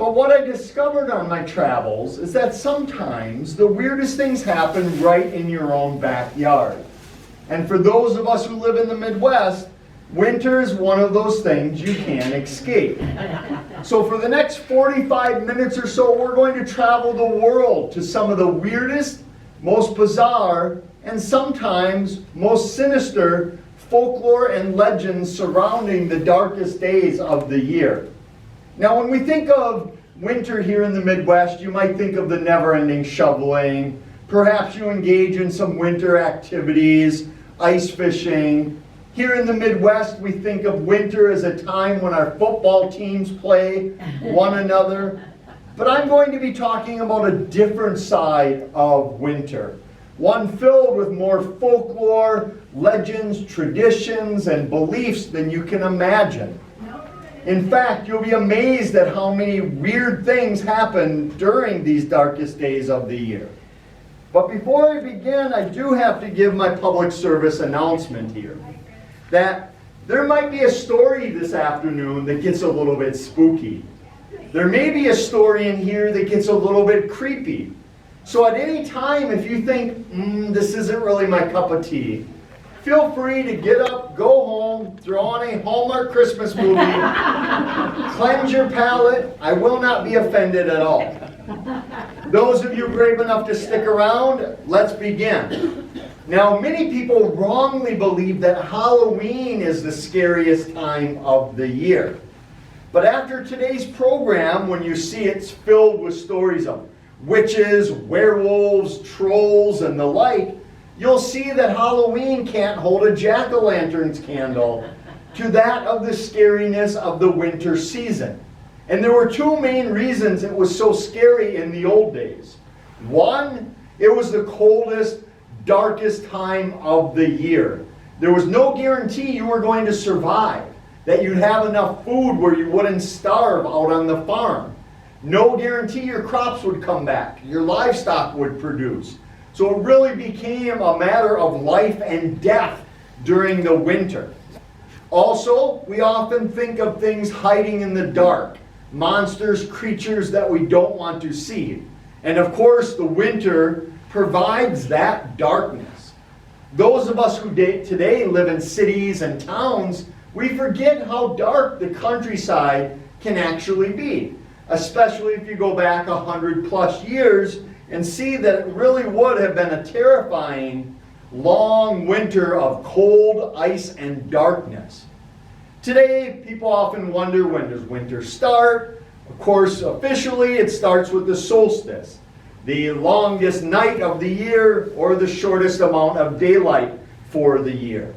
But what I discovered on my travels is that sometimes the weirdest things happen right in your own backyard. And for those of us who live in the Midwest, winter is one of those things you can't escape. So for the next 45 minutes or so, we're going to travel the world to some of the weirdest, most bizarre, and sometimes most sinister folklore and legends surrounding the darkest days of the year. Now, when we think of winter here in the Midwest, you might think of the never-ending shoveling. Perhaps you engage in some winter activities, ice fishing. Here in the Midwest, we think of winter as a time when our football teams play one another. But I'm going to be talking about a different side of winter. One filled with more folklore, legends, traditions, and beliefs than you can imagine. In fact, you'll be amazed at how many weird things happen during these darkest days of the year. But before I begin, I do have to give my public service announcement here. That there might be a story this afternoon that gets a little bit spooky. There may be a story in here that gets a little bit creepy. So at any time, if you think, this isn't really my cup of tea, feel free to get up, go home, throw on a Hallmark Christmas movie, cleanse your palate. I will not be offended at all. Those of you brave enough to stick around, let's begin. Now, many people wrongly believe that Halloween is the scariest time of the year. But after today's program, when you see it's filled with stories of witches, werewolves, trolls, and the like, you'll see that Halloween can't hold a jack-o'-lantern's candle to that of the scariness of the winter season. And there were two main reasons it was so scary in the old days. One, it was the coldest, darkest time of the year. There was no guarantee you were going to survive, that you'd have enough food where you wouldn't starve out on the farm. No guarantee your crops would come back, your livestock would produce. So it really became a matter of life and death during the winter. Also, we often think of things hiding in the dark, monsters, creatures that we don't want to see. And of course, the winter provides that darkness. Those of us who today live in cities and towns, we forget how dark the countryside can actually be, especially if you go back 100+ years and see that it really would have been a terrifying, long winter of cold, ice, and darkness. Today, people often wonder, when does winter start? Of course, officially, it starts with the solstice, the longest night of the year, or the shortest amount of daylight for the year.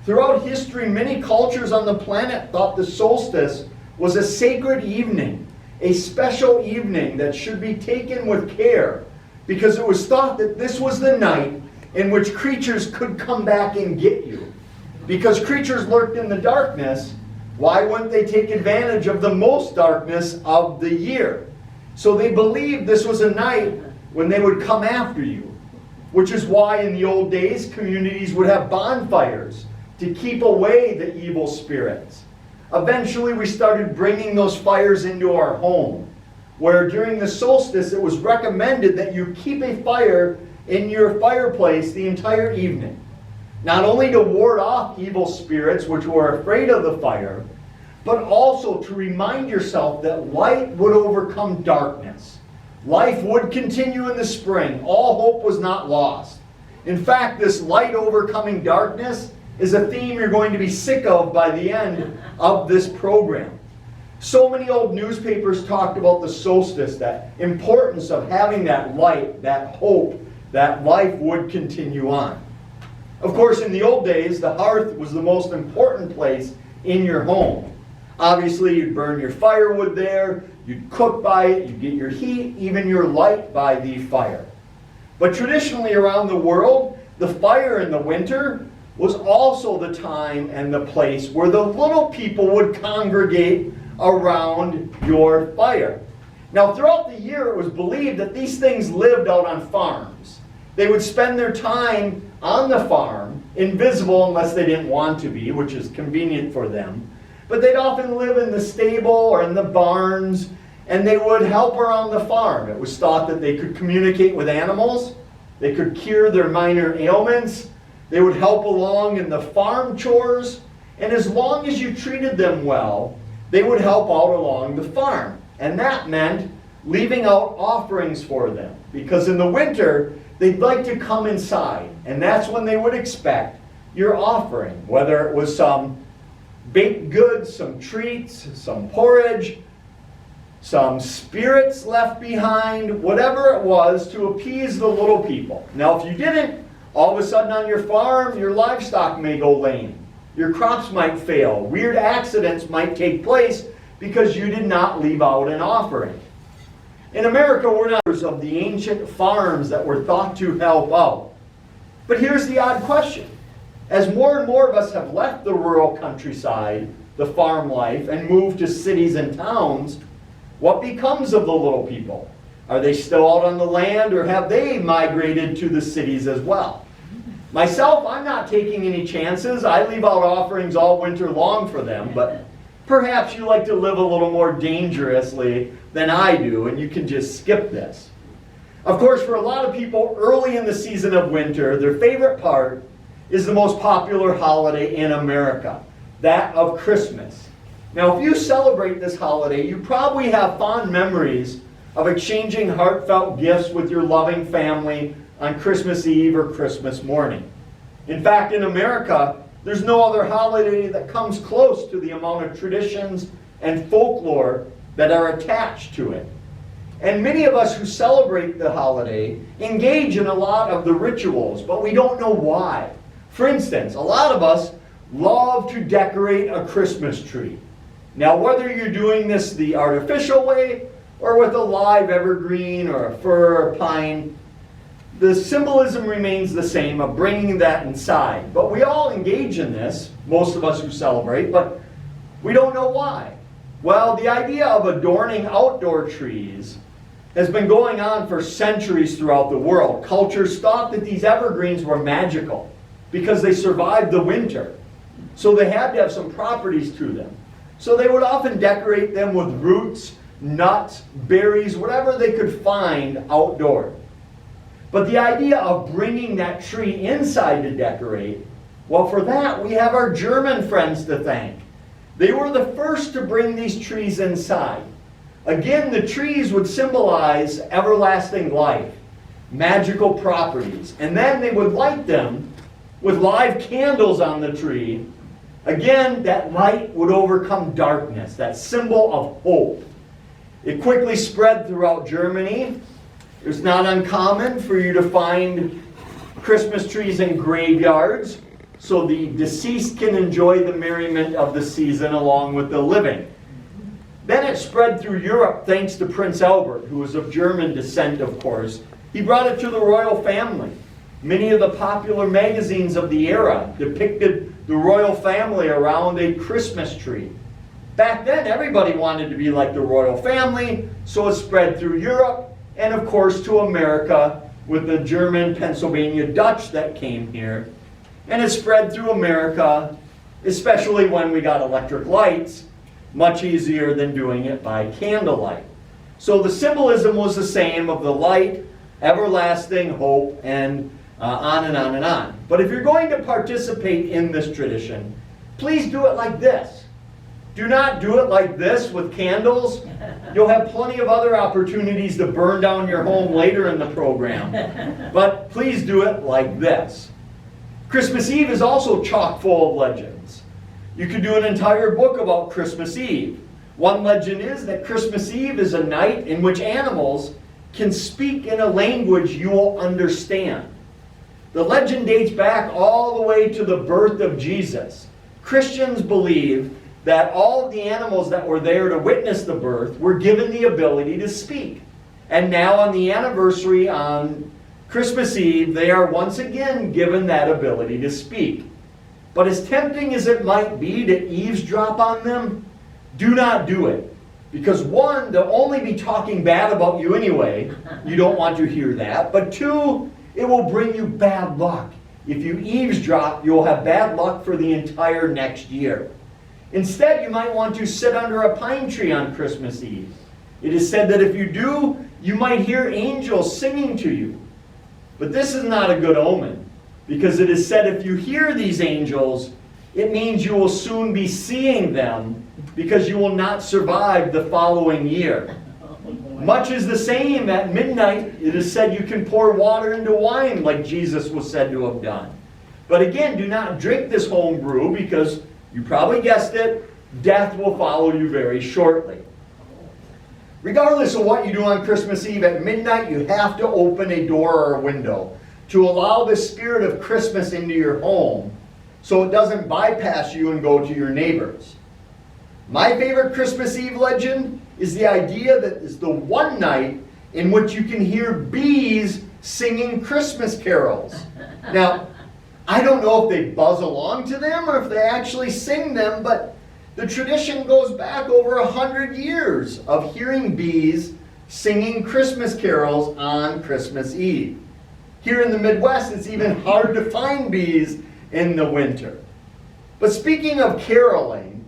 Throughout history, many cultures on the planet thought the solstice was a sacred evening, a special evening that should be taken with care, because it was thought that this was the night in which creatures could come back and get you. Because creatures lurked in the darkness, why wouldn't they take advantage of the most darkness of the year? So they believed this was a night when they would come after you, which is why in the old days communities would have bonfires to keep away the evil spirits. Eventually we started bringing those fires into our home, where during the solstice it was recommended that you keep a fire in your fireplace the entire evening. Not only to ward off evil spirits which were afraid of the fire, but also to remind yourself that light would overcome darkness. Life would continue in the spring. All hope was not lost. In fact, this light overcoming darkness is a theme you're going to be sick of by the end of this program. So many old newspapers talked about the solstice, that importance of having that light, that hope, that life would continue on. Of course, in the old days, the hearth was the most important place in your home. Obviously, you'd burn your firewood there, you'd cook by it, you'd get your heat, even your light by the fire. But traditionally around the world, the fire in the winter was also the time and the place where the little people would congregate around your fire. Now, throughout the year, it was believed that these things lived out on farms. They would spend their time on the farm, invisible unless they didn't want to be, which is convenient for them. But they'd often live in the stable or in the barns, and they would help around the farm. It was thought that they could communicate with animals, they could cure their minor ailments, they would help along in the farm chores, and as long as you treated them well, they would help out along the farm. And that meant leaving out offerings for them, because in the winter, they'd like to come inside, and that's when they would expect your offering, whether it was some baked goods, some treats, some porridge, some spirits left behind, whatever it was to appease the little people. Now, if you didn't, all of a sudden on your farm, your livestock may go lame. Your crops might fail. Weird accidents might take place because you did not leave out an offering. In America, we're not of the ancient farms that were thought to help out. But here's the odd question. As more and more of us have left the rural countryside, the farm life, and moved to cities and towns, what becomes of the little people? Are they still out on the land, or have they migrated to the cities as well? Myself, I'm not taking any chances. I leave out offerings all winter long for them, but perhaps you like to live a little more dangerously than I do, and you can just skip this. Of course, for a lot of people early in the season of winter, their favorite part is the most popular holiday in America, that of Christmas. Now, if you celebrate this holiday, you probably have fond memories of exchanging heartfelt gifts with your loving family on Christmas Eve or Christmas morning. In fact, in America, there's no other holiday that comes close to the amount of traditions and folklore that are attached to it. And many of us who celebrate the holiday engage in a lot of the rituals, but we don't know why. For instance, a lot of us love to decorate a Christmas tree. Now, whether you're doing this the artificial way or with a live evergreen or a fir or pine, the symbolism remains the same of bringing that inside. But we all engage in this, most of us who celebrate, but we don't know why. Well, the idea of adorning outdoor trees has been going on for centuries throughout the world. Cultures thought that these evergreens were magical because they survived the winter. So they had to have some properties to them. So they would often decorate them with roots, nuts, berries, whatever they could find outdoors. But the idea of bringing that tree inside to decorate, well, for that we have our German friends to thank. They were the first to bring these trees inside. Again, the trees would symbolize everlasting life, magical properties, and then they would light them with live candles on the tree. Again, that light would overcome darkness, that symbol of hope. It quickly spread throughout Germany. It was not uncommon for you to find Christmas trees in graveyards, so the deceased can enjoy the merriment of the season along with the living. Then it spread through Europe thanks to Prince Albert, who was of German descent, of course. He brought it to the royal family. Many of the popular magazines of the era depicted the royal family around a Christmas tree. Back then, everybody wanted to be like the royal family, so it spread through Europe and, of course, to America with the German Pennsylvania Dutch that came here. And it spread through America, especially when we got electric lights, much easier than doing it by candlelight. So the symbolism was the same of the light, everlasting hope, and on and on and on. But if you're going to participate in this tradition, please do it like this. Do not do it like this with candles. You'll have plenty of other opportunities to burn down your home later in the program. But please do it like this. Christmas Eve is also chock full of legends. You could do an entire book about Christmas Eve. One legend is that Christmas Eve is a night in which animals can speak in a language you will understand. The legend dates back all the way to the birth of Jesus. Christians believe that all of the animals that were there to witness the birth were given the ability to speak. And now on the anniversary on Christmas Eve, they are once again given that ability to speak. But as tempting as it might be to eavesdrop on them, do not do it. Because one, they'll only be talking bad about you anyway. You don't want to hear that. But two, it will bring you bad luck. If you eavesdrop, you'll have bad luck for the entire next year. Instead, you might want to sit under a pine tree on Christmas Eve. It is said that if you do, you might hear angels singing to you. But this is not a good omen, because it is said if you hear these angels, it means you will soon be seeing them, because you will not survive the following year. Much is the same at midnight. It is said you can pour water into wine, like Jesus was said to have done. But again, do not drink this home brew, because you probably guessed it, death will follow you very shortly. Regardless of what you do on Christmas Eve, at midnight you have to open a door or a window to allow the spirit of Christmas into your home so it doesn't bypass you and go to your neighbors. My favorite Christmas Eve legend is the idea that it's the one night in which you can hear bees singing Christmas carols. Now, I don't know if they buzz along to them or if they actually sing them, but the tradition goes back over 100 years of hearing bees singing Christmas carols on Christmas Eve. Here in the Midwest, it's even hard to find bees in the winter. But speaking of caroling,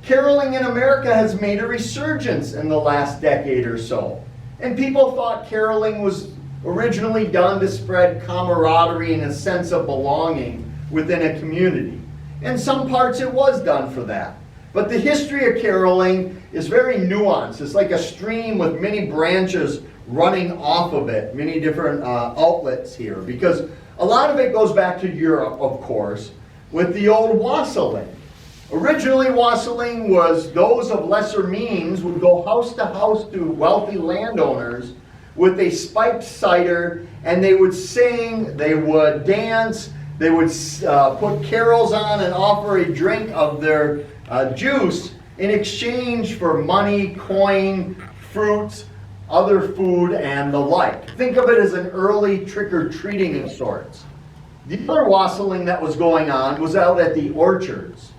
caroling in America has made a resurgence in the last decade or so. And people thought caroling was originally done to spread camaraderie and a sense of belonging within a community. In some parts it was done for that. But the history of caroling is very nuanced. It's like a stream with many branches running off of it, many different outlets here, because a lot of it goes back to Europe, of course, with the old wassailing. Originally, wassailing was those of lesser means would go house to house to wealthy landowners with a spiked cider, and they would sing, they would dance, they would put carols on and offer a drink of their juice in exchange for money, coin, fruits, other food, and the like. Think of it as an early trick-or-treating of sorts. The other wassailing that was going on was out at the orchards,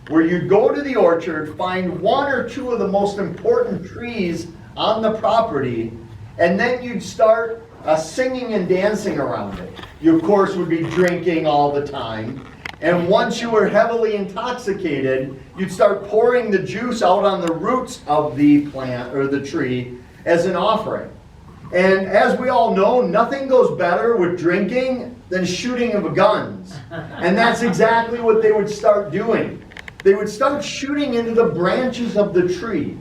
where you'd go to the orchard, find one or two of the most important trees on the property, and then you'd start singing and dancing around it. You, of course, would be drinking all the time. And once you were heavily intoxicated, you'd start pouring the juice out on the roots of the plant or the tree as an offering. And as we all know, nothing goes better with drinking than shooting of guns. And that's exactly what they would start doing. They would start shooting into the branches of the tree,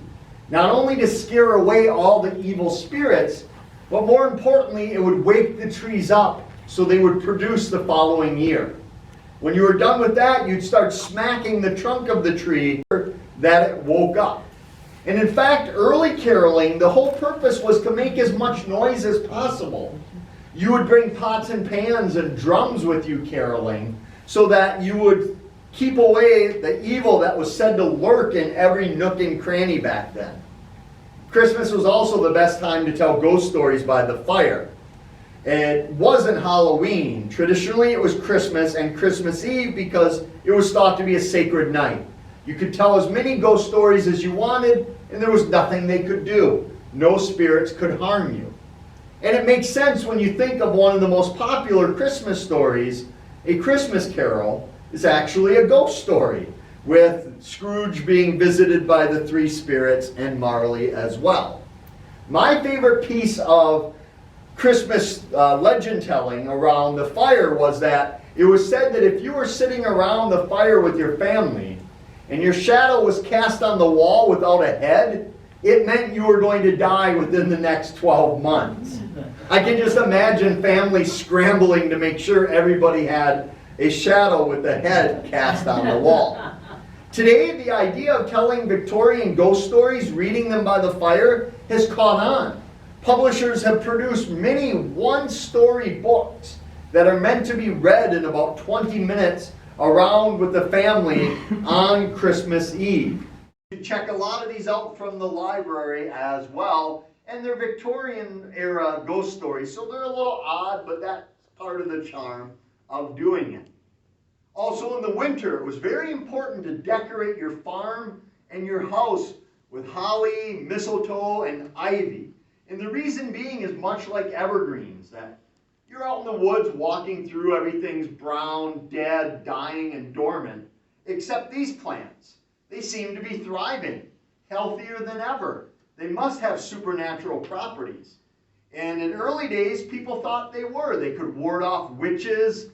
not only to scare away all the evil spirits, but more importantly, it would wake the trees up so they would produce the following year. When you were done with that, you'd start smacking the trunk of the tree that it woke up. And in fact, early caroling, the whole purpose was to make as much noise as possible. You would bring pots and pans and drums with you caroling so that you would keep away the evil that was said to lurk in every nook and cranny back then. Christmas was also the best time to tell ghost stories by the fire. It wasn't Halloween. Traditionally, it was Christmas and Christmas Eve because it was thought to be a sacred night. You could tell as many ghost stories as you wanted, and there was nothing they could do. No spirits could harm you. And it makes sense when you think of one of the most popular Christmas stories. A Christmas Carol is actually a ghost story, with Scrooge being visited by the three spirits and Marley as well. My favorite piece of Christmas legend telling around the fire was that it was said that if you were sitting around the fire with your family and your shadow was cast on the wall without a head, it meant you were going to die within the next 12 months. I can just imagine families scrambling to make sure everybody had a shadow with a head cast on the wall. Today, the idea of telling Victorian ghost stories, reading them by the fire, has caught on. Publishers have produced many one-story books that are meant to be read in about 20 minutes around with the family on Christmas Eve. You can check a lot of these out from the library as well, and they're Victorian-era ghost stories, so they're a little odd, but that's part of the charm of doing it. Also in the winter, it was very important to decorate your farm and your house with holly, mistletoe, and ivy. And the reason being is much like evergreens, that you're out in the woods walking through, everything's brown, dead, dying, and dormant, except these plants. They seem to be thriving, healthier than ever. They must have supernatural properties. And in early days, people thought they were. They could ward off witches.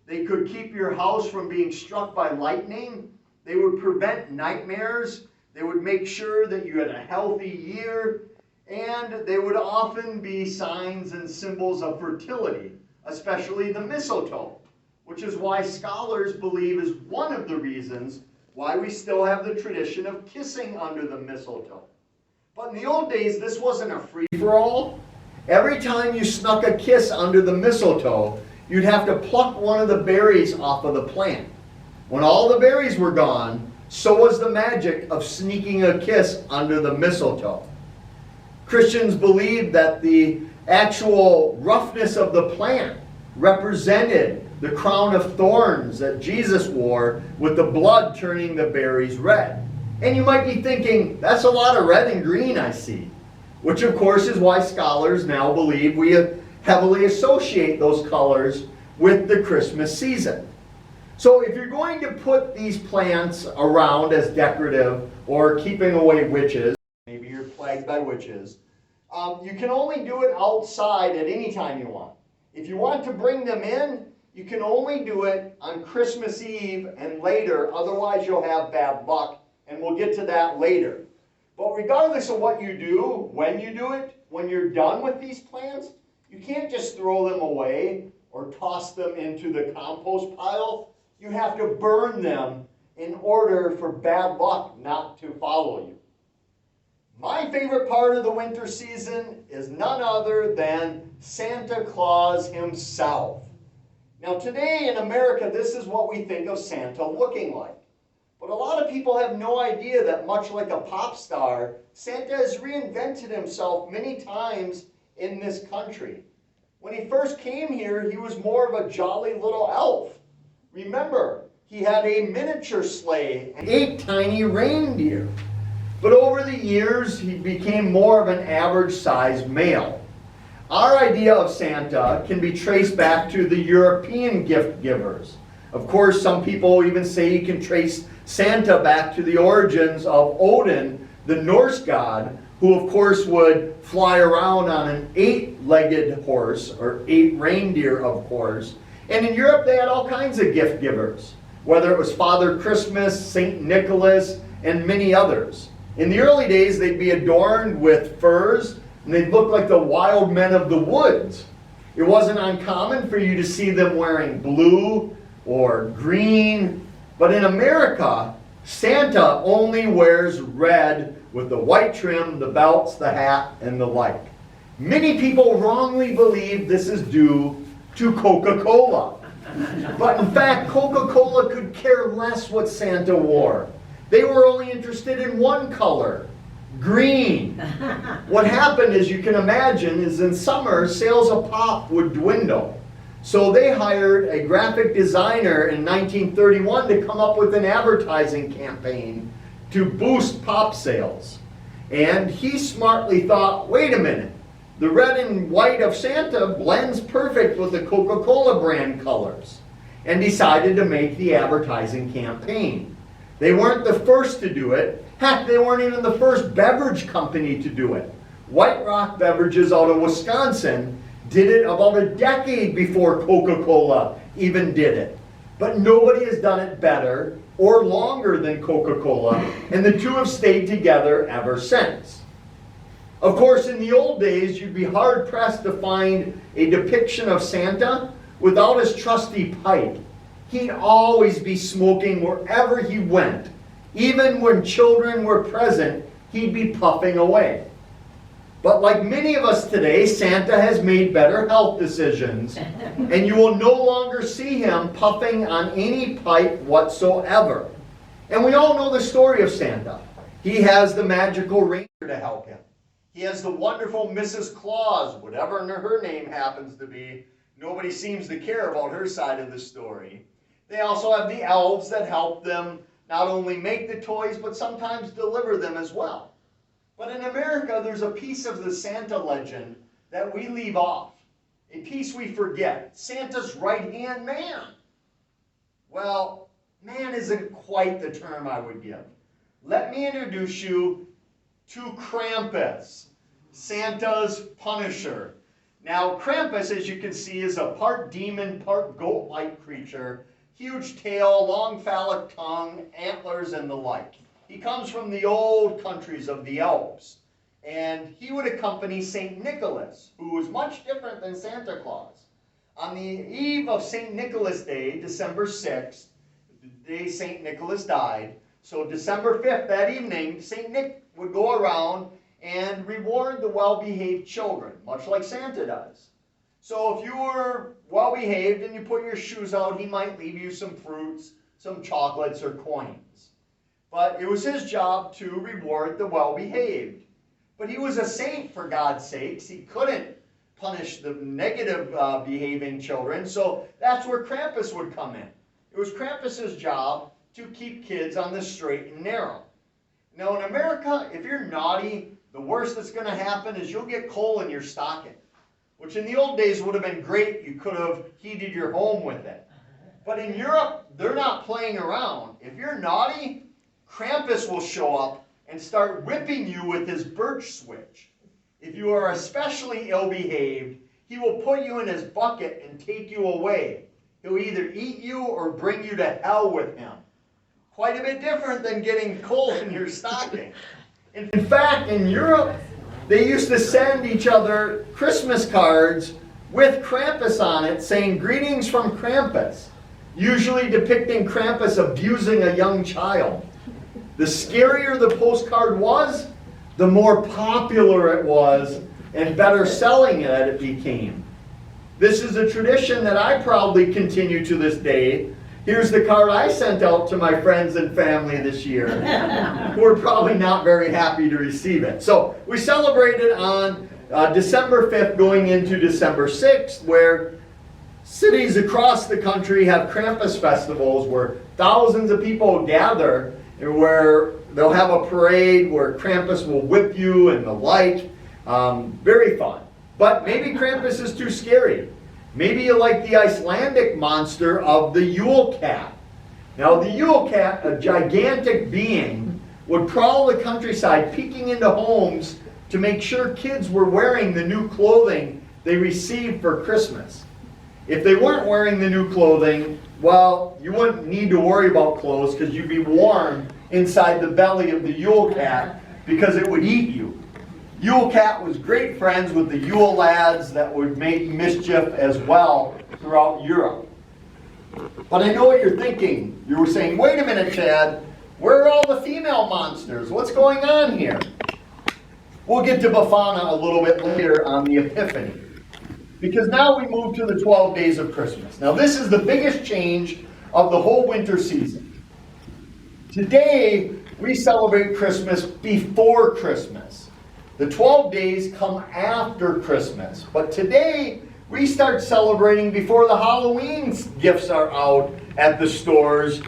They could keep your house from being struck by lightning. They would prevent nightmares. They would make sure that you had a healthy year. And they would often be signs and symbols of fertility, especially the mistletoe, which is why scholars believe is one of the reasons why we still have the tradition of kissing under the mistletoe. But in the old days, this wasn't a free-for-all. Every time you snuck a kiss under the mistletoe, you'd have to pluck one of the berries off of the plant. When all the berries were gone, so was the magic of sneaking a kiss under the mistletoe. Christians believed that the actual roughness of the plant represented the crown of thorns that Jesus wore, with the blood turning the berries red. And you might be thinking, that's a lot of red and green I see. Which of course is why scholars now believe we heavily associate those colors with the Christmas season. So if you're going to put these plants around as decorative or keeping away witches, maybe you're plagued by witches, you can only do it outside at any time you want. If you want to bring them in, you can only do it on Christmas Eve and later, otherwise you'll have bad luck, and we'll get to that later. But regardless of what you do, when you do it, when you're done with these plants, you can't just throw them away or toss them into the compost pile. You have to burn them in order for bad luck not to follow you. My favorite part of the winter season is none other than Santa Claus himself. Now today in America, this is what we think of Santa looking like. But a lot of people have no idea that much like a pop star, Santa has reinvented himself many times in this country. When he first came here, he was more of a jolly little elf. Remember, he had a miniature sleigh and 8 tiny reindeer. But over the years, he became more of an average-sized male. Our idea of Santa can be traced back to the European gift givers. Of course, some people even say you can trace Santa back to the origins of Odin, the Norse god, who of course would fly around on an 8-legged horse, or 8 reindeer of course. And in Europe they had all kinds of gift givers, whether it was Father Christmas, Saint Nicholas, and many others. In the early days they'd be adorned with furs, and they'd look like the wild men of the woods. It wasn't uncommon for you to see them wearing blue or green, but in America, Santa only wears red with the white trim, the belts, the hat, and the like. Many people wrongly believe this is due to Coca-Cola. But in fact, Coca-Cola could care less what Santa wore. They were only interested in one color, green. What happened, as you can imagine, is in summer, sales of pop would dwindle. So they hired a graphic designer in 1931 to come up with an advertising campaign to boost pop sales. And he smartly thought, wait a minute, the red and white of Santa blends perfect with the Coca-Cola brand colors, and decided to make the advertising campaign. They weren't the first to do it. Heck, they weren't even the first beverage company to do it. White Rock Beverages out of Wisconsin did it about a decade before Coca-Cola even did it. But nobody has done it better or longer than Coca-Cola, and the two have stayed together ever since. Of course, in the old days, you'd be hard-pressed to find a depiction of Santa without his trusty pipe. He'd always be smoking wherever he went. Even when children were present, he'd be puffing away. But like many of us today, Santa has made better health decisions, and you will no longer see him puffing on any pipe whatsoever. And we all know the story of Santa. He has the magical reindeer to help him. He has the wonderful Mrs. Claus, whatever her name happens to be. Nobody seems to care about her side of the story. They also have the elves that help them not only make the toys, but sometimes deliver them as well. But in America, there's a piece of the Santa legend that we leave off, a piece we forget: Santa's right-hand man. Well, man isn't quite the term I would give. Let me introduce you to Krampus, Santa's Punisher. Now, Krampus, as you can see, is a part demon, part goat-like creature. Huge tail, long phallic tongue, antlers, and the like. He comes from the old countries of the Alps. And he would accompany St. Nicholas, who was much different than Santa Claus. On the eve of St. Nicholas Day, December 6th, the day St. Nicholas died, so December 5th, that evening, St. Nick would go around and reward the well-behaved children, much like Santa does. So if you were well-behaved and you put your shoes out, he might leave you some fruits, some chocolates, or coins. But it was his job to reward the well-behaved. But he was a saint, for God's sakes. He couldn't punish the negative behaving children, so that's where Krampus would come in. It was Krampus's job to keep kids on the straight and narrow. Now in America, if you're naughty, the worst that's going to happen is you'll get coal in your stocking, which in the old days would have been great. You could have heated your home with it. But in Europe, they're not playing around. If you're naughty, Krampus will show up and start whipping you with his birch switch. If you are especially ill-behaved, he will put you in his bucket and take you away. He'll either eat you or bring you to hell with him. Quite a bit different than getting coal in your stocking. In fact, in Europe, they used to send each other Christmas cards with Krampus on it saying, "Greetings from Krampus," usually depicting Krampus abusing a young child. The scarier the postcard was, the more popular it was and better selling that it became. This is a tradition that I proudly continue to this day. Here's the card I sent out to my friends and family this year, who are probably not very happy to receive it. So we celebrated on December 5th going into December 6th, where cities across the country have Krampus festivals where thousands of people gather, where they'll have a parade where Krampus will whip you and the like. Very fun. But maybe Krampus is too scary. Maybe you like the Icelandic monster of the Yule Cat. Now the Yule Cat, a gigantic being, would prowl the countryside peeking into homes to make sure kids were wearing the new clothing they received for Christmas. If they weren't wearing the new clothing, well, you wouldn't need to worry about clothes because you'd be warm inside the belly of the Yule Cat because it would eat you. Yule Cat was great friends with the Yule lads that would make mischief as well throughout Europe. But I know what you're thinking. You were saying, wait a minute, Chad, where are all the female monsters? What's going on here? We'll get to Befana a little bit later on the Epiphany. Because now we move to the 12 days of Christmas. Now this is the biggest change of the whole winter season. Today, we celebrate Christmas before Christmas. The 12 days come after Christmas. But today, we start celebrating before the Halloween gifts are out at the stores.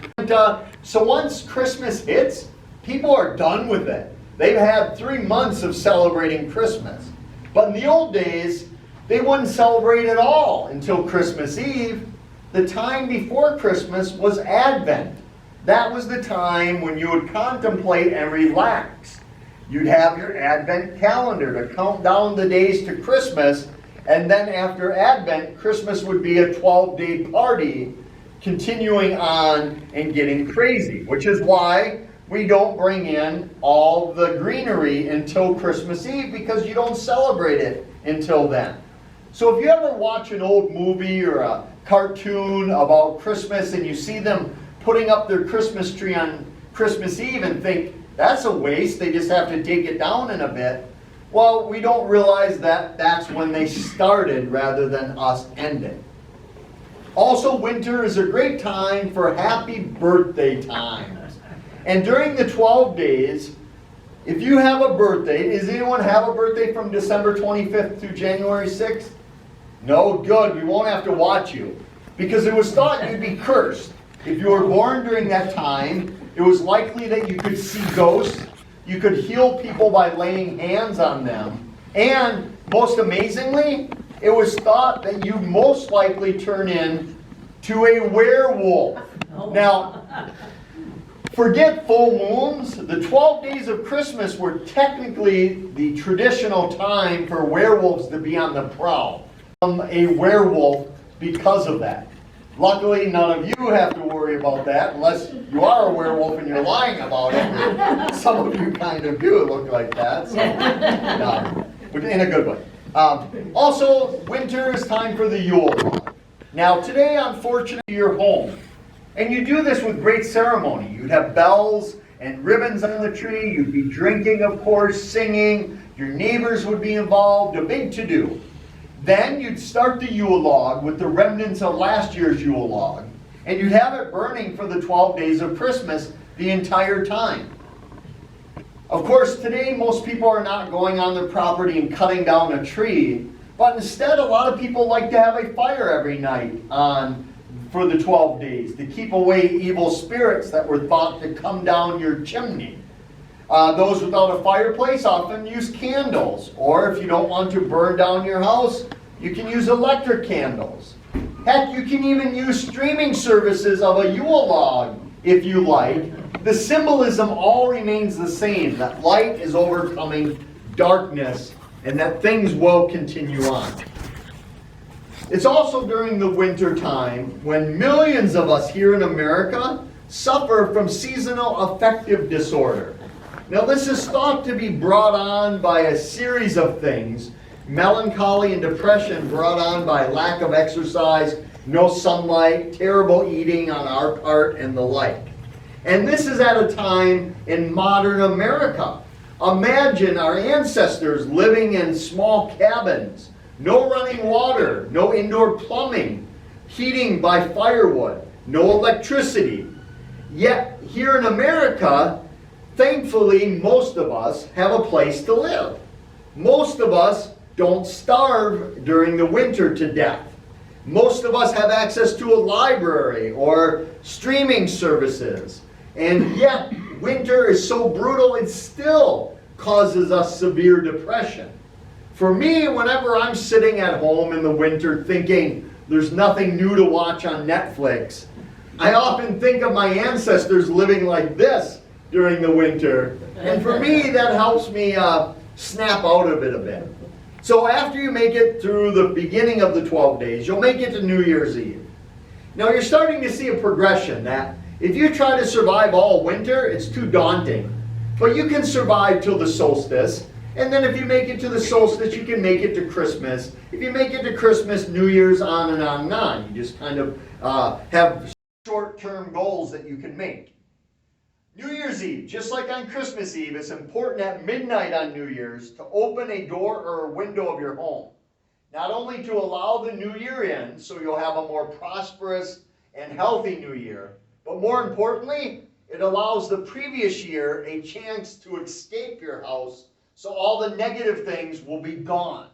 So once Christmas hits, people are done with it. They've had 3 months of celebrating Christmas. But in the old days, they wouldn't celebrate at all until Christmas Eve. The time before Christmas was Advent. That was the time when you would contemplate and relax. You'd have your Advent calendar to count down the days to Christmas, and then after Advent, Christmas would be a 12-day party, continuing on and getting crazy, which is why we don't bring in all the greenery until Christmas Eve, because you don't celebrate it until then. So if you ever watch an old movie or a cartoon about Christmas and you see them putting up their Christmas tree on Christmas Eve and think, that's a waste, they just have to take it down in a bit. Well, we don't realize that that's when they started rather than us ending. Also, winter is a great time for happy birthday times. And during the 12 days, if you have a birthday, does anyone have a birthday from December 25th through January 6th? No? Good, we won't have to watch you. Because it was thought you'd be cursed. If you were born during that time, it was likely that you could see ghosts, you could heal people by laying hands on them, and most amazingly, it was thought that you'd most likely turn in to a werewolf. Now, Forget full moons. The 12 days of Christmas were technically the traditional time for werewolves to be on the prowl. I'm a werewolf because of that. Luckily, none of you have to worry about that unless you are a werewolf and you're lying about it. Some of you kind of do look like that, so, in a good way. Also, winter is time for the Yule log. Now, today, unfortunately, you're home. And you do this with great ceremony. You'd have bells and ribbons on the tree. You'd be drinking, of course, singing. Your neighbors would be involved. A big to-do. Then you'd start the Yule log with the remnants of last year's Yule log. And you'd have it burning for the 12 days of Christmas the entire time. Of course, today most people are not going on their property and cutting down a tree. But instead, a lot of people like to have a fire every night for the 12 days to keep away evil spirits that were thought to come down your chimney. Those without a fireplace often use candles, or if you don't want to burn down your house, you can use electric candles. Heck, you can even use streaming services of a Yule log if you like. The symbolism all remains the same, that light is overcoming darkness and that things will continue on. It's also during the winter time when millions of us here in America suffer from seasonal affective disorder. Now, this is thought to be brought on by a series of things. Melancholy and depression brought on by lack of exercise, no sunlight, terrible eating on our part, and the like. And this is at a time in modern America. Imagine our ancestors living in small cabins. No running water, no indoor plumbing, heating by firewood, no electricity. Yet, here in America, thankfully, most of us have a place to live. Most of us don't starve during the winter to death. Most of us have access to a library or streaming services. And yet, winter is so brutal, it still causes us severe depression. For me, whenever I'm sitting at home in the winter thinking there's nothing new to watch on Netflix, I often think of my ancestors living like this during the winter. And for me, that helps me snap out of it a bit. So after you make it through the beginning of the 12 days, you'll make it to New Year's Eve. Now you're starting to see a progression that if you try to survive all winter, it's too daunting. But you can survive till the solstice. And then if you make it to the solstice, you can make it to Christmas. If you make it to Christmas, New Year's, on and on and on. You just kind of have short-term goals that you can make. New Year's Eve, just like on Christmas Eve, it's important at midnight on New Year's to open a door or a window of your home. Not only to allow the new year in, so you'll have a more prosperous and healthy new year, but more importantly, it allows the previous year a chance to escape your house, so all the negative things will be gone.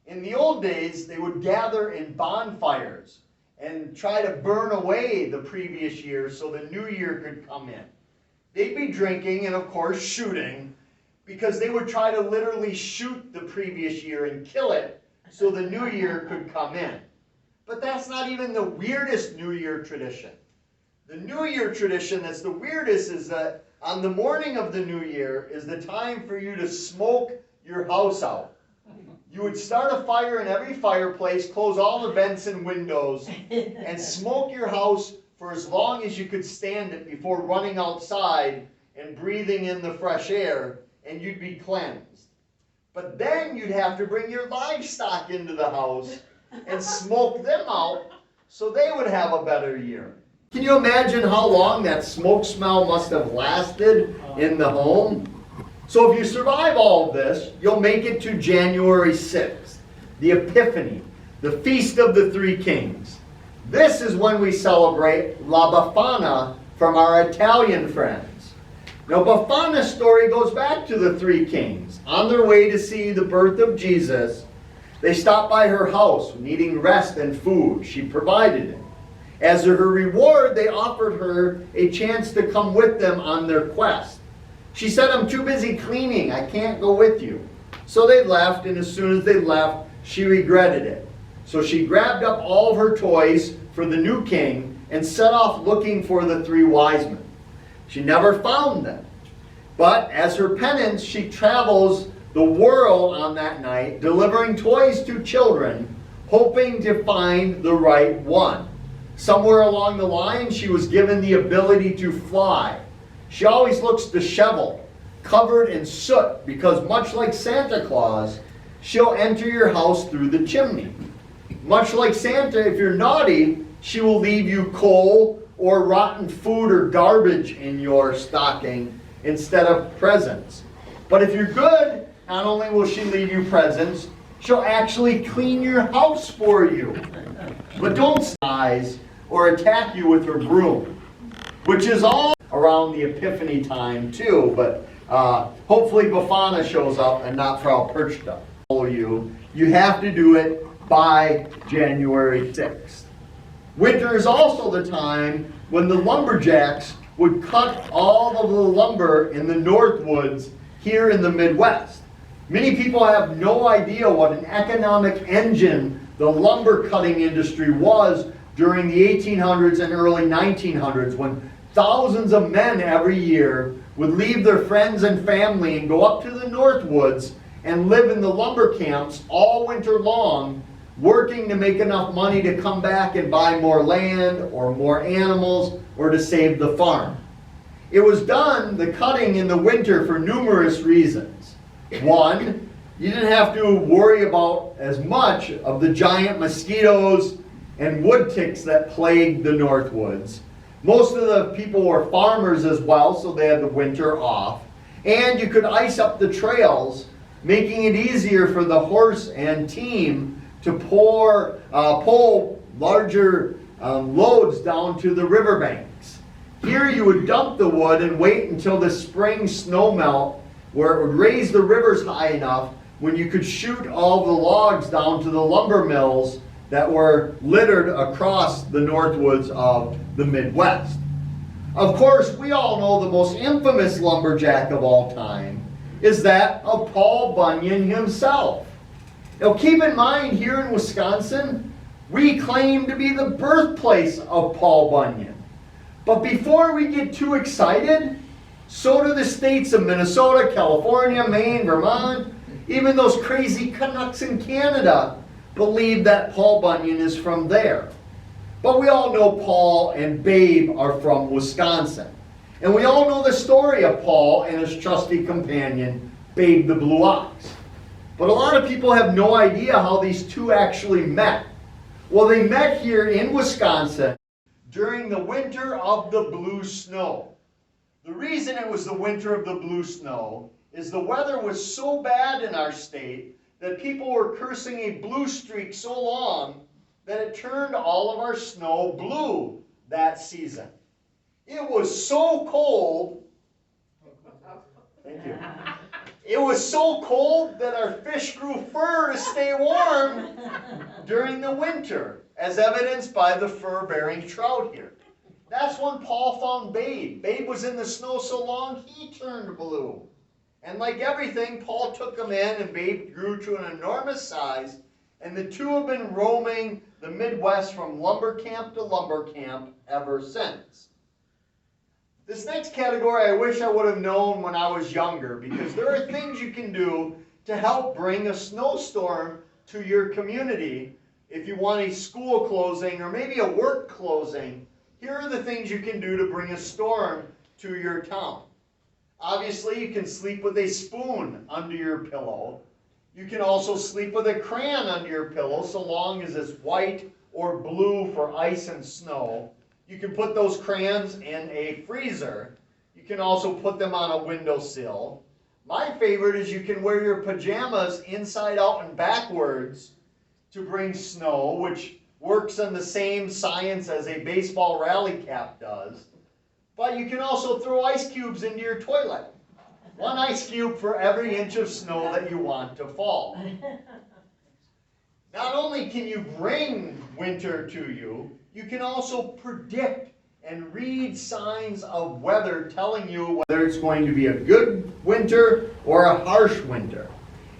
In the old days, they would gather in bonfires and try to burn away the previous year so the new year could come in. They'd be drinking and, of course, shooting, because they would try to literally shoot the previous year and kill it so the new year could come in. But that's not even the weirdest New Year tradition. The New Year tradition that's the weirdest is that on the morning of the New Year is the time for you to smoke your house out. You would start a fire in every fireplace, close all the vents and windows, and smoke your house for as long as you could stand it before running outside and breathing in the fresh air, and you'd be cleansed. But then you'd have to bring your livestock into the house and smoke them out so they would have a better year. Can you imagine how long that smoke smell must have lasted in the home? So if you survive all of this, you'll make it to January 6th, the Epiphany, the Feast of the Three Kings. This is when we celebrate La Befana from our Italian friends. Now, Befana's story goes back to the three kings. On their way to see the birth of Jesus, they stopped by her house, needing rest and food. She provided it. As her reward, they offered her a chance to come with them on their quest. She said, "I'm too busy cleaning. I can't go with you." So they left, and as soon as they left, she regretted it. So she grabbed up all of her toys for the new king and set off looking for the three wise men. She never found them. But as her penance, she travels the world on that night, delivering toys to children, hoping to find the right one. Somewhere along the line, she was given the ability to fly. She always looks disheveled, covered in soot, because much like Santa Claus, she'll enter your house through the chimney. Much like Santa, if you're naughty, she will leave you coal or rotten food or garbage in your stocking instead of presents. But if you're good, not only will she leave you presents, she'll actually clean your house for you. But don't sneeze or attack you with her broom, which is all around the Epiphany time too, but hopefully Befana shows up and not Frau Perchta. You have to do it by January 6th. Winter is also the time when the lumberjacks would cut all of the lumber in the North Woods here in the Midwest. Many people have no idea what an economic engine the lumber cutting industry was during the 1800s and early 1900s, when thousands of men every year would leave their friends and family and go up to the North Woods and live in the lumber camps all winter long, working to make enough money to come back and buy more land or more animals or to save the farm. It was done, the cutting, in the winter for numerous reasons. One, you didn't have to worry about as much of the giant mosquitoes and wood ticks that plagued the North Woods. Most of the people were farmers as well, so they had the winter off. And you could ice up the trails, making it easier for the horse and team to pull larger loads down to the riverbanks. Here you would dump the wood and wait until the spring snow melt, where it would raise the rivers high enough when you could shoot all the logs down to the lumber mills that were littered across the North Woods of the Midwest. Of course, we all know the most infamous lumberjack of all time is that of Paul Bunyan himself. Now keep in mind, here in Wisconsin, we claim to be the birthplace of Paul Bunyan. But before we get too excited, so do the states of Minnesota, California, Maine, Vermont, even those crazy Canucks in Canada believe that Paul Bunyan is from there. But we all know Paul and Babe are from Wisconsin. And we all know the story of Paul and his trusty companion, Babe the Blue Ox. But a lot of people have no idea how these two actually met. Well, they met here in Wisconsin during the winter of the blue snow. The reason it was the winter of the blue snow is the weather was so bad in our state that people were cursing a blue streak so long that it turned all of our snow blue that season. It was so cold. Thank you. It was so cold that our fish grew fur to stay warm during the winter, as evidenced by the fur-bearing trout here. That's when Paul found Babe. Babe was in the snow so long, he turned blue. And like everything, Paul took him in, and Babe grew to an enormous size, and the two have been roaming the Midwest from lumber camp to lumber camp ever since. This next category I wish I would have known when I was younger, because there are things you can do to help bring a snowstorm to your community. If you want a school closing or maybe a work closing, here are the things you can do to bring a storm to your town. Obviously, you can sleep with a spoon under your pillow. You can also sleep with a crayon under your pillow, so long as it's white or blue for ice and snow. You can put those crayons in a freezer. You can also put them on a windowsill. My favorite is you can wear your pajamas inside out and backwards to bring snow, which works on the same science as a baseball rally cap does. But you can also throw ice cubes into your toilet. One ice cube for every inch of snow that you want to fall. Not only can you bring winter to you, you can also predict and read signs of weather telling you whether it's going to be a good winter or a harsh winter.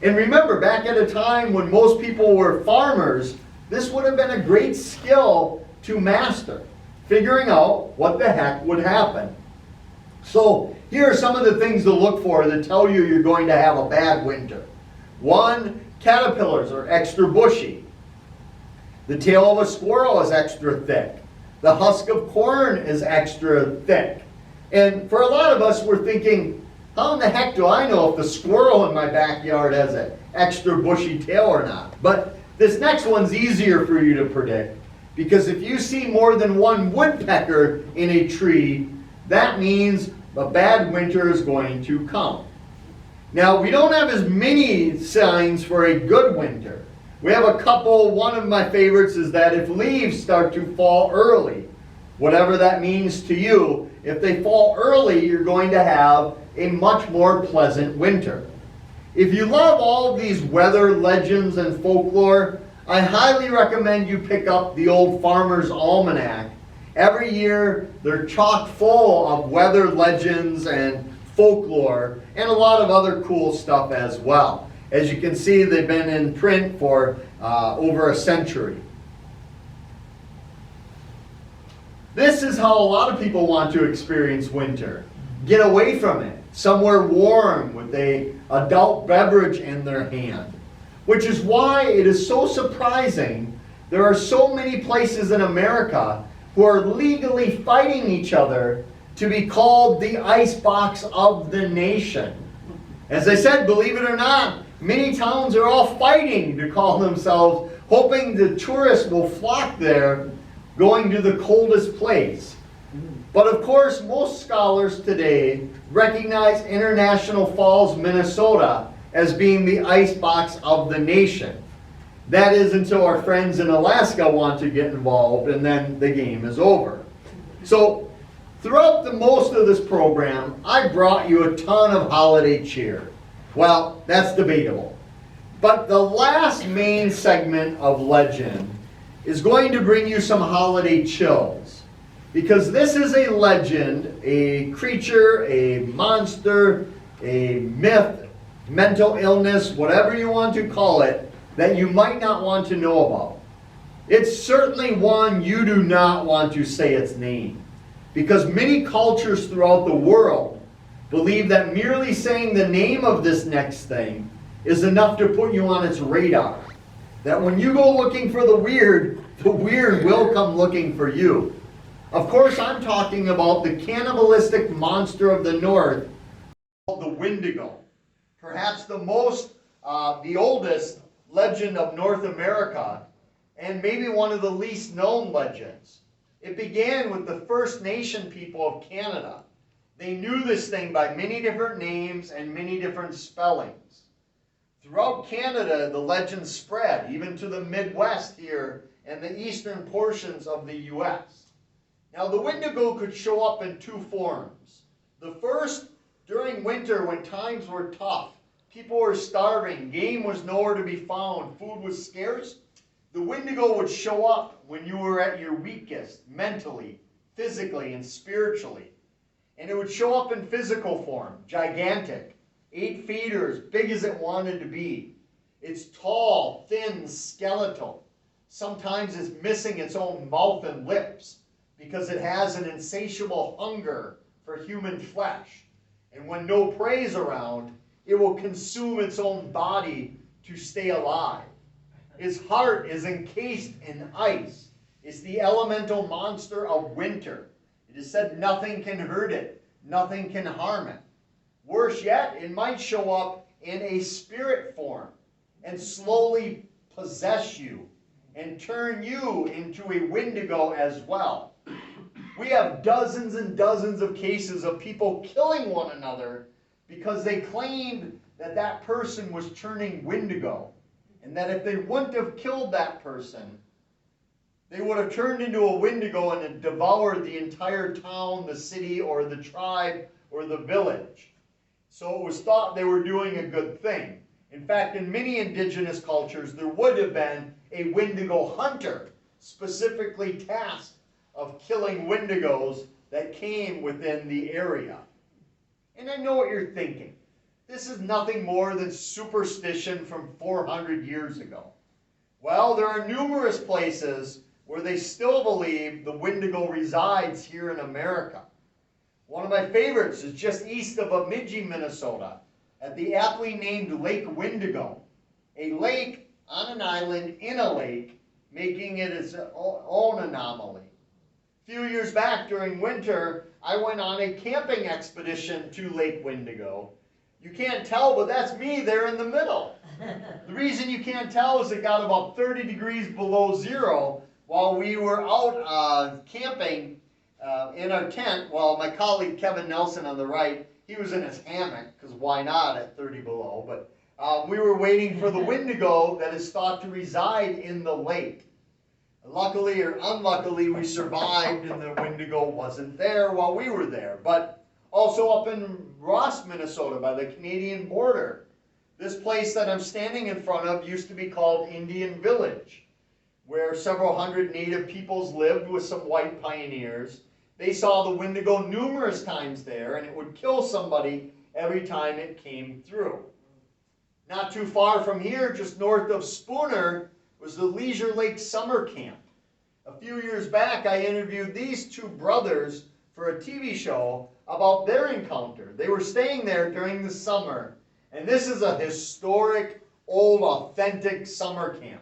And remember, back at a time when most people were farmers, this would have been a great skill to master, figuring out what the heck would happen. So here are some of the things to look for that tell you you're going to have a bad winter. 1, caterpillars are extra bushy. The tail of a squirrel is extra thick. The husk of corn is extra thick. And for a lot of us, we're thinking, how in the heck do I know if the squirrel in my backyard has an extra bushy tail or not? But this next one's easier for you to predict, because if you see more than one woodpecker in a tree, that means a bad winter is going to come. Now, we don't have as many signs for a good winter. We have a couple. One of my favorites is that if leaves start to fall early, whatever that means to you, if they fall early, you're going to have a much more pleasant winter. If you love all of these weather legends and folklore, I highly recommend you pick up the old Farmer's Almanac. Every year, they're chock full of weather legends and folklore, and a lot of other cool stuff as well. As you can see, they've been in print for over a century. This is how a lot of people want to experience winter. Get away from it. Somewhere warm with an adult beverage in their hand. Which is why it is so surprising there are so many places in America who are legally fighting each other to be called the icebox of the nation. As I said, believe it or not, many towns are all fighting to call themselves, hoping the tourists will flock there, going to the coldest place. But of course, most scholars today recognize International Falls, Minnesota as being the icebox of the nation. That is until our friends in Alaska want to get involved, and then the game is over. So throughout the most of this program, I brought you a ton of holiday cheer. Well, that's debatable. But the last main segment of legend is going to bring you some holiday chills. Because this is a legend, a creature, a monster, a myth, mental illness, whatever you want to call it, that you might not want to know about. It's certainly one you do not want to say its name. Because many cultures throughout the world believe that merely saying the name of this next thing is enough to put you on its radar. That when you go looking for the weird will come looking for you. Of course, I'm talking about the cannibalistic monster of the north called the Wendigo. Perhaps the oldest legend of North America, and maybe one of the least known legends. It began with the First Nation people of Canada. They knew this thing by many different names and many different spellings. Throughout Canada, the legend spread, even to the Midwest here and the eastern portions of the U.S. Now, the Wendigo could show up in 2 forms. The first, during winter when times were tough, people were starving, game was nowhere to be found, food was scarce, the Wendigo would show up when you were at your weakest, mentally, physically, and spiritually. And it would show up in physical form, gigantic, 8 feet or as big as it wanted to be. It's tall, thin, skeletal. Sometimes it's missing its own mouth and lips because it has an insatiable hunger for human flesh. And when no prey is around, it will consume its own body to stay alive. Its heart is encased in ice. It's the elemental monster of winter. It is said nothing can hurt it. Nothing can harm it. Worse yet, it might show up in a spirit form and slowly possess you and turn you into a Wendigo as well. We have dozens and dozens of cases of people killing one another because they claimed that that person was turning Wendigo, and that if they wouldn't have killed that person, they would have turned into a Wendigo and had devoured the entire town, the city, or the tribe, or the village. So it was thought they were doing a good thing. In fact, in many indigenous cultures, there would have been a Wendigo hunter specifically tasked of killing Wendigos that came within the area. And I know what you're thinking. This is nothing more than superstition from 400 years ago. Well, there are numerous places where they still believe the Wendigo resides here in America. One of my favorites is just east of Bemidji, Minnesota, at the aptly named Lake Windigo. A lake on an island in a lake, making it its own anomaly. A few years back during winter, I went on a camping expedition to Lake Windigo. You can't tell, but that's me there in the middle. The reason you can't tell is it got about 30 degrees below zero while we were out camping in our tent. Well, my colleague Kevin Nelson on the right, he was in his hammock, because why not at 30 below, but we were waiting for the Windigo that is thought to reside in the lake. Luckily or unluckily, we survived and the Windigo wasn't there while we were there. But also up in Ross, Minnesota, by the Canadian border, this place that I'm standing in front of used to be called Indian Village, where several hundred native peoples lived with some white pioneers. They saw the Windigo numerous times there, and it would kill somebody every time it came through. Not too far from here, just north of Spooner, was the Leisure Lake Summer Camp. A few years back, I interviewed these two brothers for a TV show about their encounter. They were staying there during the summer, and this is a historic, old, authentic summer camp.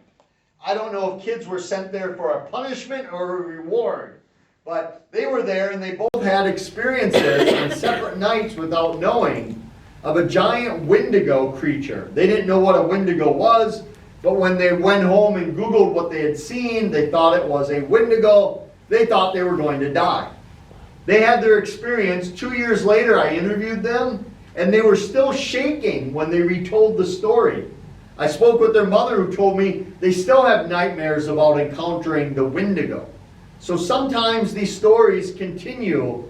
I don't know if kids were sent there for a punishment or a reward, but they were there and they both had experiences on separate nights without knowing of a giant Windigo creature. They didn't know what a Windigo was, but when they went home and Googled what they had seen, they thought it was a Windigo. They thought they were going to die. They had their experience. 2 years later, I interviewed them, and they were still shaking when they retold the story. I spoke with their mother, who told me they still have nightmares about encountering the Windigo. So sometimes these stories continue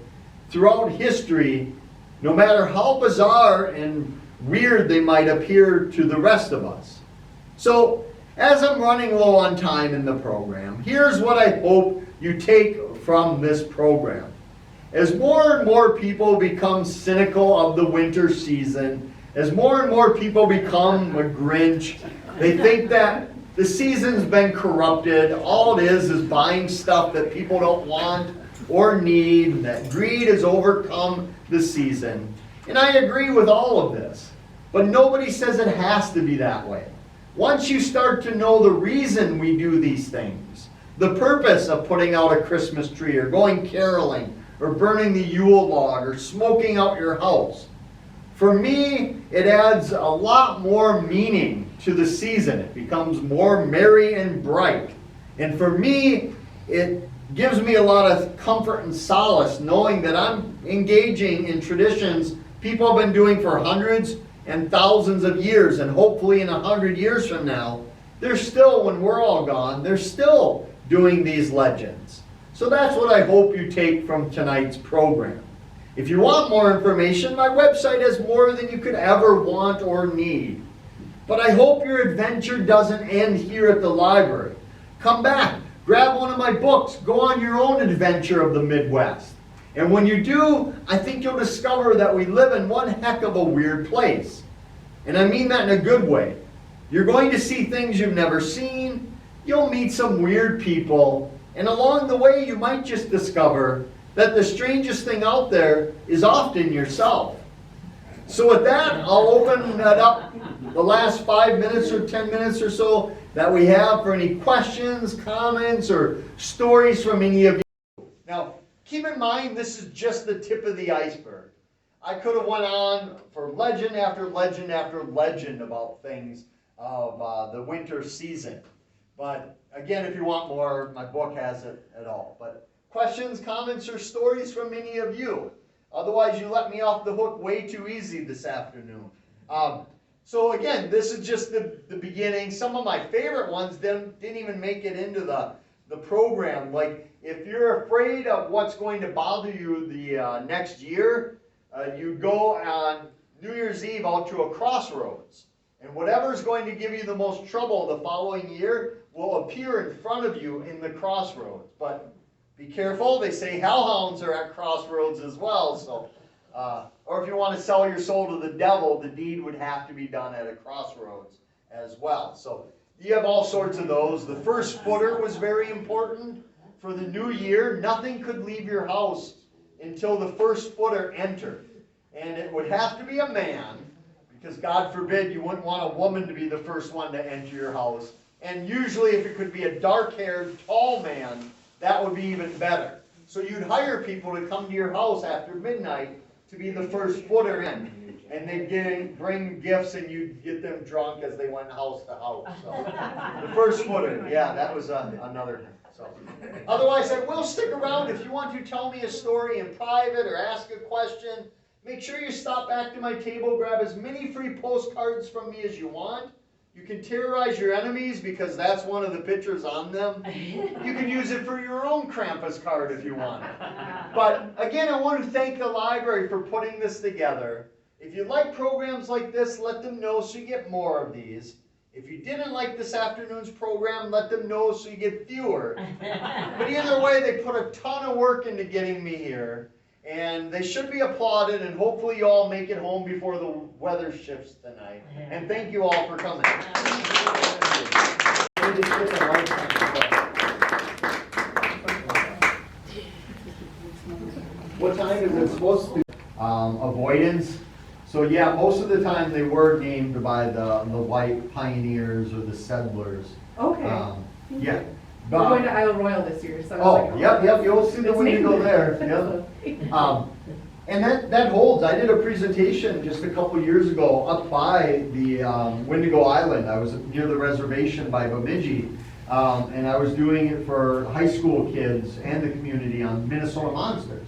throughout history, no matter how bizarre and weird they might appear to the rest of us. So, as I'm running low on time in the program, here's what I hope you take from this program. As more and more people become cynical of the winter season, as more and more people become a Grinch, they think that the season's been corrupted, all it is buying stuff that people don't want or need, and that greed has overcome the season. And I agree with all of this, but nobody says it has to be that way. Once you start to know the reason we do these things, the purpose of putting out a Christmas tree or going caroling or burning the Yule log or smoking out your house, for me, it adds a lot more meaning to the season. It becomes more merry and bright. And for me, it gives me a lot of comfort and solace knowing that I'm engaging in traditions people have been doing for hundreds and thousands of years, and hopefully in 100 years from now, they're still, when we're all gone, they're still doing these legends. So that's what I hope you take from tonight's program. If you want more information, my website has more than you could ever want or need. But I hope your adventure doesn't end here at the library. Come back, grab one of my books, go on your own adventure of the Midwest. And when you do, I think you'll discover that we live in one heck of a weird place. And I mean that in a good way. You're going to see things you've never seen, you'll meet some weird people, and along the way you might just discover that the strangest thing out there is often yourself. So with that, I'll open that up the last 5 minutes or 10 minutes or so that we have for any questions, comments, or stories from any of you. Now, keep in mind, this is just the tip of the iceberg. I could have went on for legend after legend after legend about things of the winter season. But again, if you want more, my book has it at all. But questions, comments, or stories from any of you? Otherwise, you let me off the hook way too easy this afternoon. So again, this is just the beginning. Some of my favorite ones didn't even make it into the program. Like, if you're afraid of what's going to bother you the next year, you go on New Year's Eve out to a crossroads. And whatever's going to give you the most trouble the following year will appear in front of you in the crossroads. But be careful, they say hellhounds are at crossroads as well. So, or if you want to sell your soul to the devil, the deed would have to be done at a crossroads as well. So you have all sorts of those. The first footer was very important for the new year. Nothing could leave your house until the first footer entered. And it would have to be a man, because God forbid you wouldn't want a woman to be the first one to enter your house. And usually if it could be a dark-haired, tall man, that would be even better. So you'd hire people to come to your house after midnight to be the first footer in. And they'd bring gifts and you'd get them drunk as they went house to house. So, the first footer, yeah, that was another thing. So, otherwise, I will stick around if you want to tell me a story in private or ask a question. Make sure you stop back to my table, grab as many free postcards from me as you want. You can terrorize your enemies because that's one of the pictures on them. You can use it for your own Krampus card if you want. But again, I want to thank the library for putting this together. If you like programs like this, let them know so you get more of these. If you didn't like this afternoon's program, let them know so you get fewer. But either way, they put a ton of work into getting me here. And they should be applauded, and hopefully you all make it home before the weather shifts tonight. And thank you all for coming. What time is it supposed to be? Avoidance. So yeah, most of the time they were named by the white pioneers or the settlers. Okay. Yeah. We're going to Isle Royal this year, so. Yep, you'll see the Wendigo there. Yep. And that holds. I did a presentation just a couple years ago up by the Wendigo Island. I was near the reservation by Bemidji, and I was doing it for high school kids and the community on Minnesota monsters.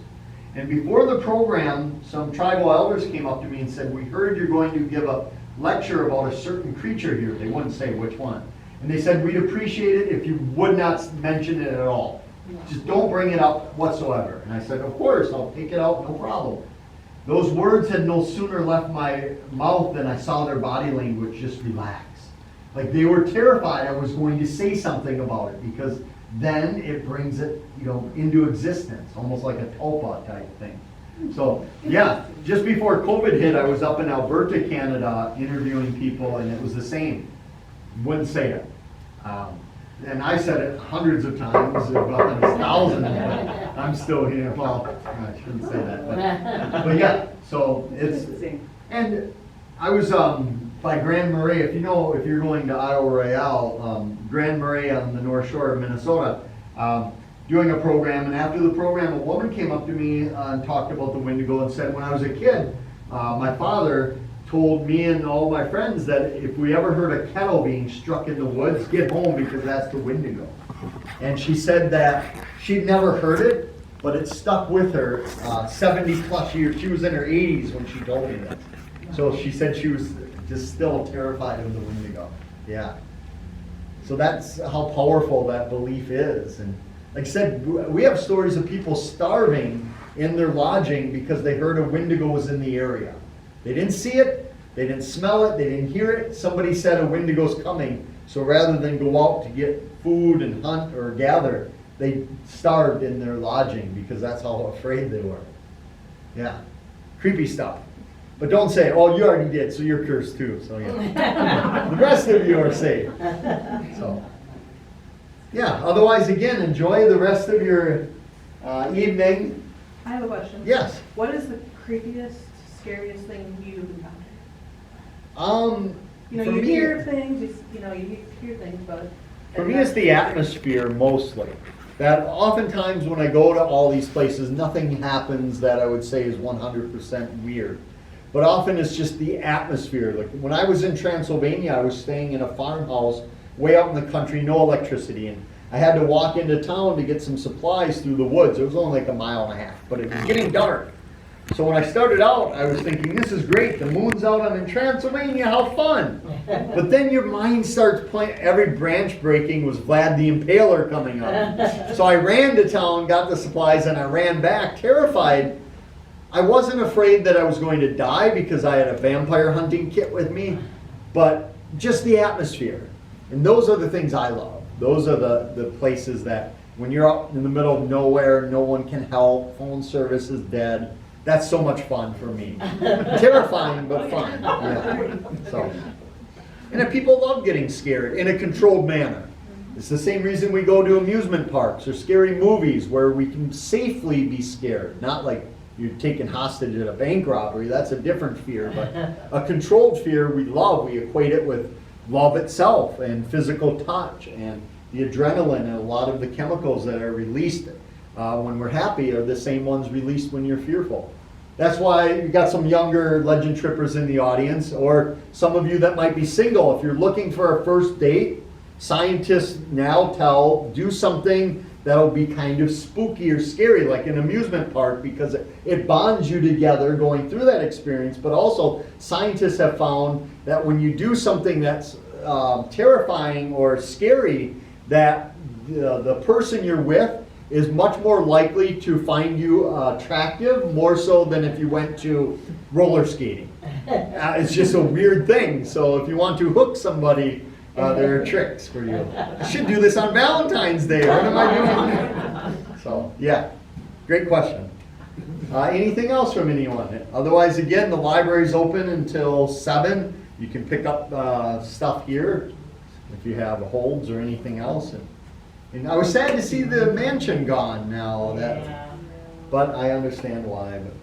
And before the program, some tribal elders came up to me and said, "We heard you're going to give a lecture about a certain creature here." They wouldn't say which one. And they said, "We'd appreciate it if you would not mention it at all. Just don't bring it up whatsoever." And I said, "Of course, I'll take it out, no problem." Those words had no sooner left my mouth than I saw their body language just relax. Like they were terrified I was going to say something about it, because then it brings it, into existence, almost like a tulpa type thing. So yeah, just before COVID hit, I was up in Alberta, Canada, interviewing people, and it was the same. Wouldn't say it. And I said it hundreds of times, well, thousands, but I'm still here. Well, I shouldn't say that. But yeah, so it's, and I was by Grand Marais, if you're going to Isle Royale, Grand Marais on the North Shore of Minnesota, doing a program, and after the program, a woman came up to me and talked about the Wendigo and said, when I was a kid, my father told me and all my friends that if we ever heard a kettle being struck in the woods, get home because that's the Wendigo. And she said that she'd never heard it, but it stuck with her 70 plus years. She was in her 80s when she told me that. So she said she was just still terrified of the Wendigo. Yeah. So that's how powerful that belief is. And like I said, we have stories of people starving in their lodging because they heard a Wendigo was in the area. They didn't see it, they didn't smell it, they didn't hear it. Somebody said a Wendigo's coming, so rather than go out to get food and hunt or gather, they starved in their lodging because that's how afraid they were. Yeah, creepy stuff. But don't say, "Oh, you already did, so you're cursed too." So yeah, the rest of you are safe. So yeah, otherwise again, enjoy the rest of your evening. I have a question. Yes. What is the creepiest, scariest thing you've For encountered? You me, hear things, you hear things, but... For me, it's the atmosphere mostly. That oftentimes when I go to all these places, nothing happens that I would say is 100% weird. But often it's just the atmosphere. Like when I was in Transylvania, I was staying in a farmhouse way out in the country, no electricity. And I had to walk into town to get some supplies through the woods. It was only like a mile and a half, but it was getting dark. So when I started out, I was thinking, this is great. The moon's out, I'm in Transylvania, how fun. But then your mind starts playing, every branch breaking was Vlad the Impaler coming up. So I ran to town, got the supplies, and I ran back, terrified. I wasn't afraid that I was going to die because I had a vampire hunting kit with me, but just the atmosphere. And those are the things I love. Those are the places that when you're out in the middle of nowhere, no one can help, phone service is dead. That's so much fun for me. Terrifying, but fun. Yeah. So, and if people love getting scared in a controlled manner. It's the same reason we go to amusement parks or scary movies where we can safely be scared. Not like you're taken hostage at a bank robbery, that's a different fear. But a controlled fear we love, we equate it with love itself and physical touch and the adrenaline and a lot of the chemicals that are released when we're happy are the same ones released when you're fearful. That's why you got some younger legend trippers in the audience, or some of you that might be single. If you're looking for a first date, scientists now do something that'll be kind of spooky or scary, like an amusement park, because it bonds you together going through that experience. But also, scientists have found that when you do something that's terrifying or scary, that the person you're with is much more likely to find you attractive, more so than if you went to roller skating. It's just a weird thing. So if you want to hook somebody, there are tricks for you. I should do this on Valentine's Day. What am I doing? So, yeah, great question. Anything else from anyone? Otherwise, again, the library's open until 7. You can pick up stuff here if you have holds or anything else. And I was sad to see the mansion gone now. But I understand why. But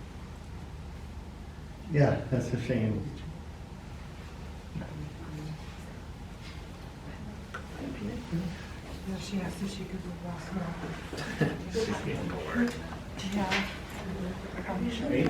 yeah, that's a shame. Yeah, she asked if she could move last night. Yeah. Probably should.